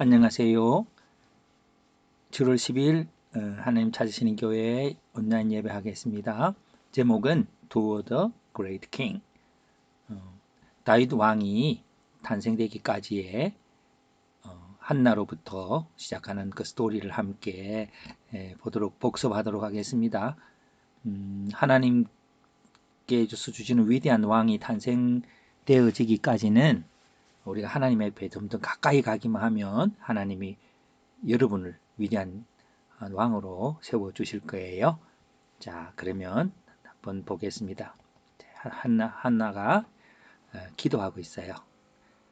안녕하세요. 7월 10일 하나님 찾으시는 교회 온라인 예배하겠습니다. 제목은 Toward the Great King. 다윗 왕이 탄생되기까지의 한나로부터 시작하는 그 스토리를 함께 복습하도록 하겠습니다. 하나님께 주시는 위대한 왕이 탄생되어지기까지는 우리가 하나님 앞에 좀 더 가까이 가기만 하면 하나님이 여러분을 위대한 왕으로 세워주실 거예요. 자, 그러면 한번 보겠습니다. 한나가 기도하고 있어요.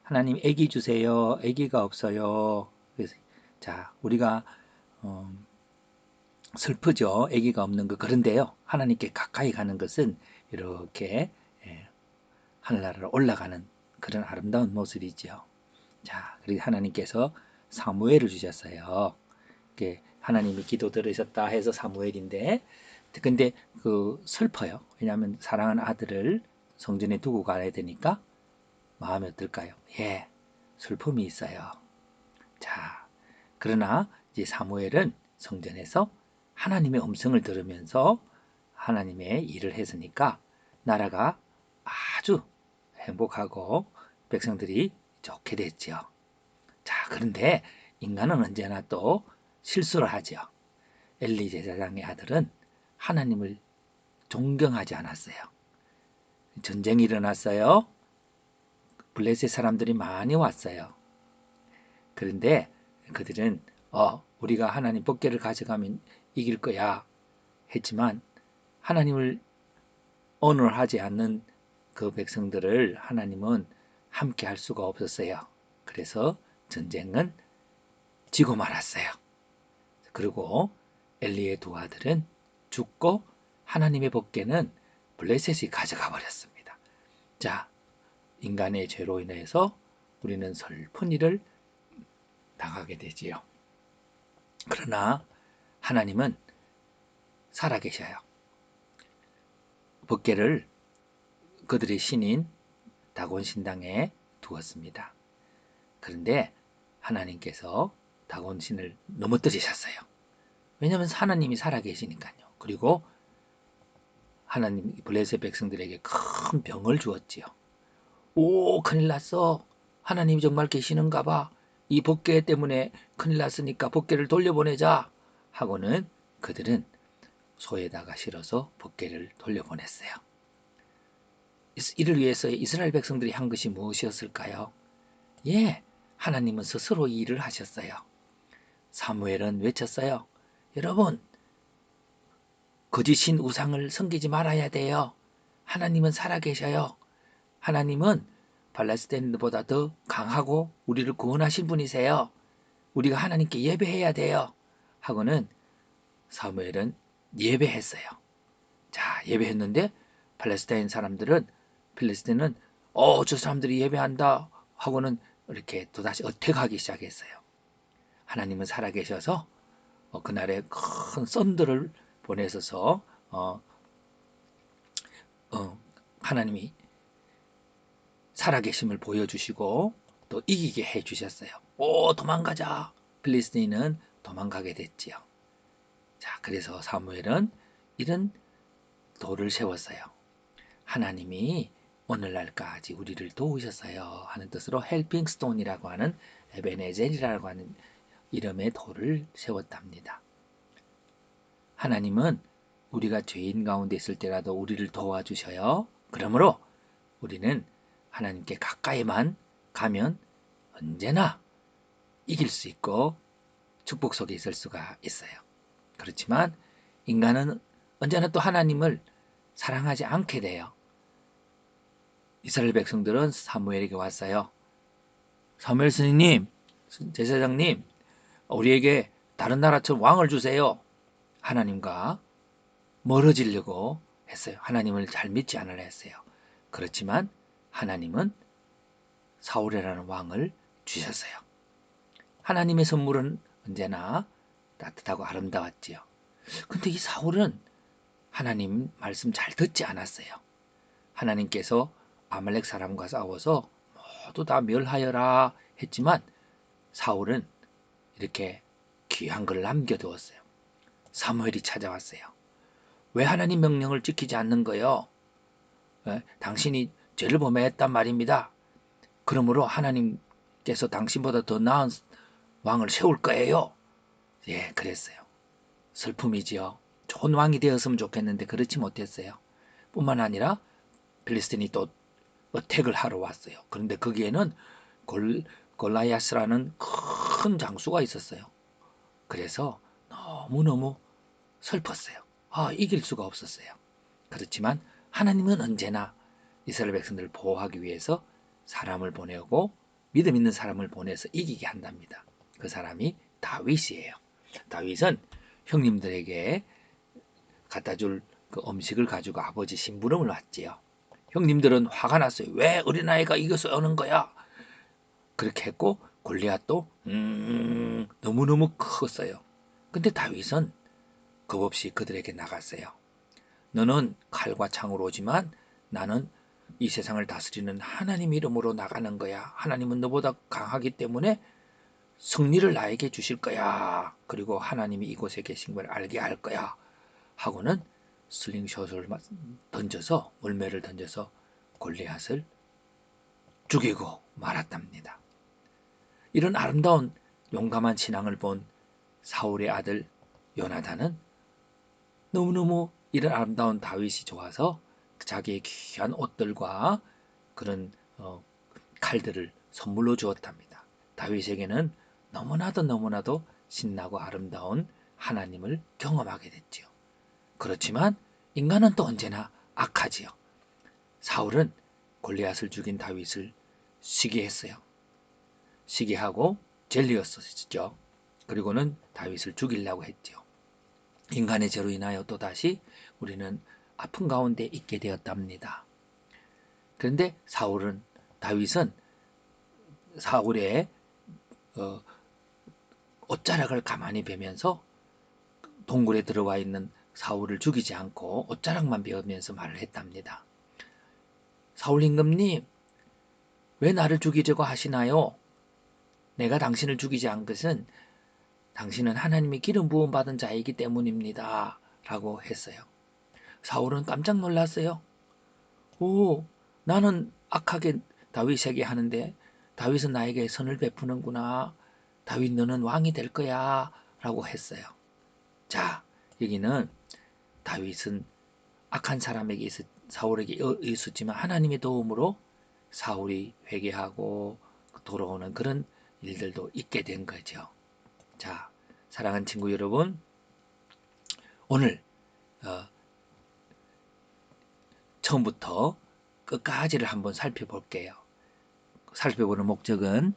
하나님, 아기 주세요. 아기가 없어요. 그래서 자, 우리가 슬프죠. 아기가 없는 거. 그런데요, 하나님께 가까이 가는 것은 이렇게 하늘나라로 올라가는 그런 아름다운 모습이죠. 자, 그리고 하나님께서 사무엘을 주셨어요. 하나님이 기도 들으셨다 해서 사무엘인데, 근데 슬퍼요. 왜냐하면 사랑하는 아들을 성전에 두고 가야 되니까 마음이 어떨까요? 예, 슬픔이 있어요. 자, 그러나 이제 사무엘은 성전에서 하나님의 음성을 들으면서 하나님의 일을 했으니까 나라가 아주 행복하고 백성들이 좋게 됐죠. 자, 그런데 인간은 언제나 또 실수를 하죠. 엘리 제사장의 아들은 하나님을 존경하지 않았어요. 전쟁이 일어났어요. 블레셋 사람들이 많이 왔어요. 그런데 그들은 우리가 하나님 법궤를 가져가면 이길 거야 했지만 하나님을 언어하지 않는 그 백성들을 하나님은 함께 할 수가 없었어요. 그래서 전쟁은 지고 말았어요. 그리고 엘리의 두 아들은 죽고 하나님의 법궤는 블레셋이 가져가 버렸습니다. 자, 인간의 죄로 인해서 우리는 슬픈 일을 당하게 되지요. 그러나 하나님은 살아계셔요. 법궤를 그들의 신인 다곤 신당에 두었습니다. 그런데 하나님께서 다곤 신을 넘어뜨리셨어요. 왜냐하면 하나님이 살아계시니까요. 그리고 하나님 블레셋 백성들에게 큰 병을 주었지요. 오, 큰일 났어. 하나님이 정말 계시는가 봐. 이 법궤 때문에 큰일 났으니까 법궤를 돌려보내자 하고는 그들은 소에다가 실어서 법궤를 돌려보냈어요. 이를 위해서 이스라엘 백성들이 한 것이 무엇이었을까요? 예, 하나님은 스스로 이 일을 하셨어요. 사무엘은 외쳤어요. 여러분, 거짓인 우상을 섬기지 말아야 돼요. 하나님은 살아계셔요. 하나님은 팔레스타인보다 더 강하고 우리를 구원하신 분이세요. 우리가 하나님께 예배해야 돼요. 하고는 사무엘은 예배했어요. 자, 예배했는데 필리스틴은 저 사람들이 예배한다 하고는 이렇게 또다시 어택하기 시작했어요. 하나님은 살아계셔서 그날에 큰 썬더를 보내셔서 하나님이 살아계심을 보여주시고 또 이기게 해주셨어요. 오, 도망가자. 필리스틴은 도망가게 됐지요. 자, 그래서 사무엘은 이런 돌을 세웠어요. 하나님이 오늘날까지 우리를 도우셨어요 하는 뜻으로 헬핑 스톤이라고 하는 에베네젤이라고 하는 이름의 돌을 세웠답니다. 하나님은 우리가 죄인 가운데 있을 때라도 우리를 도와주셔요. 그러므로 우리는 하나님께 가까이만 가면 언제나 이길 수 있고 축복 속에 있을 수가 있어요. 그렇지만 인간은 언제나 또 하나님을 사랑하지 않게 돼요. 이스라엘 백성들은 사무엘에게 왔어요. 사무엘 스님, 제사장님, 우리에게 다른 나라처럼 왕을 주세요. 하나님과 멀어지려고 했어요. 하나님을 잘 믿지 않으려 했어요. 그렇지만 하나님은 사울이라는 왕을 주셨어요. 하나님의 선물은 언제나 따뜻하고 아름다웠지요. 근데 이 사울은 하나님 말씀 잘 듣지 않았어요. 하나님께서 아말렉 사람과 싸워서 모두 다 멸하여라 했지만 사울은 이렇게 귀한 걸 남겨두었어요. 사무엘이 찾아왔어요. 왜 하나님 명령을 지키지 않는 거요? 당신이 죄를 범했단 말입니다. 그러므로 하나님께서 당신보다 더 나은 왕을 세울 거예요. 예, 그랬어요. 슬픔이지요. 좋은 왕이 되었으면 좋겠는데 그렇지 못했어요. 뿐만 아니라 필리스틴이 또 어택을 하러 왔어요. 그런데 거기에는 골라야스라는 큰 장수가 있었어요. 그래서 너무너무 슬펐어요. 이길 수가 없었어요. 그렇지만 하나님은 언제나 이스라엘 백성들을 보호하기 위해서 사람을 보내고 믿음 있는 사람을 보내서 이기게 한답니다. 그 사람이 다윗이에요. 다윗은 형님들에게 갖다 줄 그 음식을 가지고 아버지 심부름을 왔지요. 형님들은 화가 났어요. 왜 어린아이가 이것을 오는 거야? 그렇게 했고 골리앗도 너무너무 컸어요. 근데 다윗은 겁없이 그들에게 나갔어요. 너는 칼과 창으로 오지만 나는 이 세상을 다스리는 하나님 이름으로 나가는 거야. 하나님은 너보다 강하기 때문에 승리를 나에게 주실 거야. 그리고 하나님이 이곳에 계신 걸 알게 할 거야. 하고는 슬링샷을 던져서 물매를 던져서 골리앗을 죽이고 말았답니다. 이런 아름다운 용감한 신앙을 본 사울의 아들 요나단은 너무너무 이런 아름다운 다윗이 좋아서 자기의 귀한 옷들과 그런 칼들을 선물로 주었답니다. 다윗에게는 너무나도 신나고 아름다운 하나님을 경험하게 됐지요. 그렇지만 인간은 또 언제나 악하지요. 사울은 골리앗을 죽인 다윗을 시기했어요. 시기하고 젤리였었죠. 그리고는 다윗을 죽이려고 했죠. 인간의 죄로 인하여 또다시 우리는 아픈 가운데 있게 되었답니다. 그런데 다윗은 사울의 옷자락을 가만히 베면서 동굴에 들어와 있는 사울을 죽이지 않고 옷자락만 베면서 말을 했답니다. 사울 임금님, 왜 나를 죽이려고 하시나요? 내가 당신을 죽이지 않은 것은 당신은 하나님의 기름 부음 받은 자이기 때문입니다. 라고 했어요. 사울은 깜짝 놀랐어요. 오, 나는 악하게 다윗에게 하는데 다윗은 나에게 선을 베푸는구나. 다윗 너는 왕이 될 거야. 라고 했어요. 자, 여기는 다윗은 악한 사람에게 사울에게 있었지만 하나님의 도움으로 사울이 회개하고 돌아오는 그런 일들도 있게 된 거죠. 자, 사랑하는 친구 여러분, 오늘 처음부터 끝까지를 한번 살펴볼게요. 살펴보는 목적은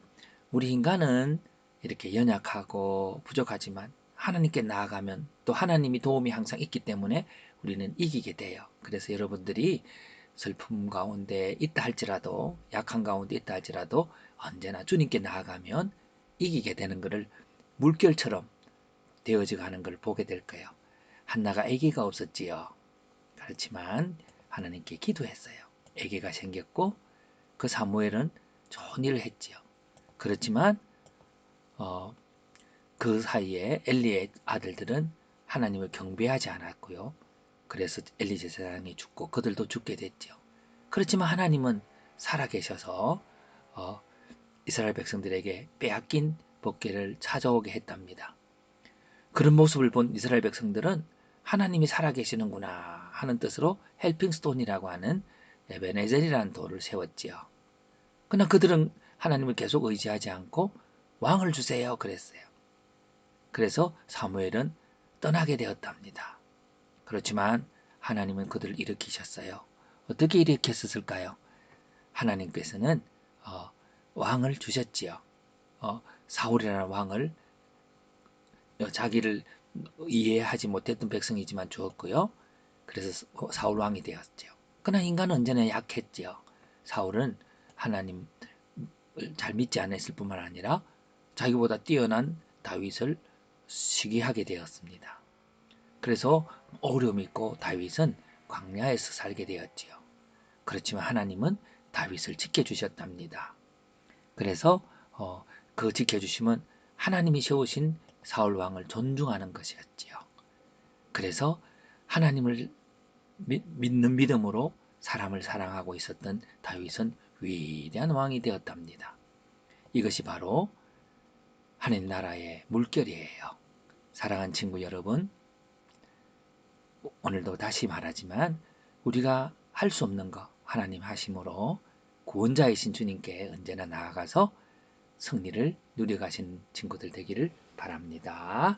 우리 인간은 이렇게 연약하고 부족하지만 하나님께 나아가면 또 하나님이 도움이 항상 있기 때문에 우리는 이기게 돼요. 그래서 여러분들이 슬픔 가운데 있다 할지라도 약한 가운데 있다 할지라도 언제나 주님께 나아가면 이기게 되는 것을 물결처럼 되어져 가는 걸 보게 될 거예요. 한나가 아기가 없었지요. 그렇지만 하나님께 기도했어요. 아기가 생겼고 그 사무엘은 좋은 일을 했지요. 그렇지만 그 사이에 엘리의 아들들은 하나님을 경배하지 않았고요. 그래서 엘리 제사장이 죽고 그들도 죽게 됐죠. 그렇지만 하나님은 살아계셔서 이스라엘 백성들에게 빼앗긴 복귀를 찾아오게 했답니다. 그런 모습을 본 이스라엘 백성들은 하나님이 살아계시는구나 하는 뜻으로 헬핑스톤이라고 하는 에베네젤이라는 돌을 세웠지요. 그러나 그들은 하나님을 계속 의지하지 않고 왕을 주세요 그랬어요. 그래서 사무엘은 떠나게 되었답니다. 그렇지만 하나님은 그들을 일으키셨어요. 어떻게 일으켰을까요? 하나님께서는 왕을 주셨지요. 사울이라는 왕을 자기를 이해하지 못했던 백성이지만 주었고요. 그래서 사울 왕이 되었죠. 그러나 인간은 언제나 약했지요. 사울은 하나님을 잘 믿지 않았을 뿐만 아니라 자기보다 뛰어난 다윗을 시기하게 되었습니다. 그래서 어려움이 있고 다윗은 광야에서 살게 되었지요. 그렇지만 하나님은 다윗을 지켜주셨답니다. 그래서 그 지켜주심은 하나님이 세우신 사울 왕을 존중하는 것이었지요. 그래서 하나님을 믿는 믿음으로 사람을 사랑하고 있었던 다윗은 위대한 왕이 되었답니다. 이것이 바로 하나님 나라의 물결이에요. 사랑하는 친구 여러분, 오늘도 다시 말하지만 우리가 할 수 없는 거 하나님 하심으로 구원자이신 주님께 언제나 나아가서 승리를 누려가신 친구들 되기를 바랍니다.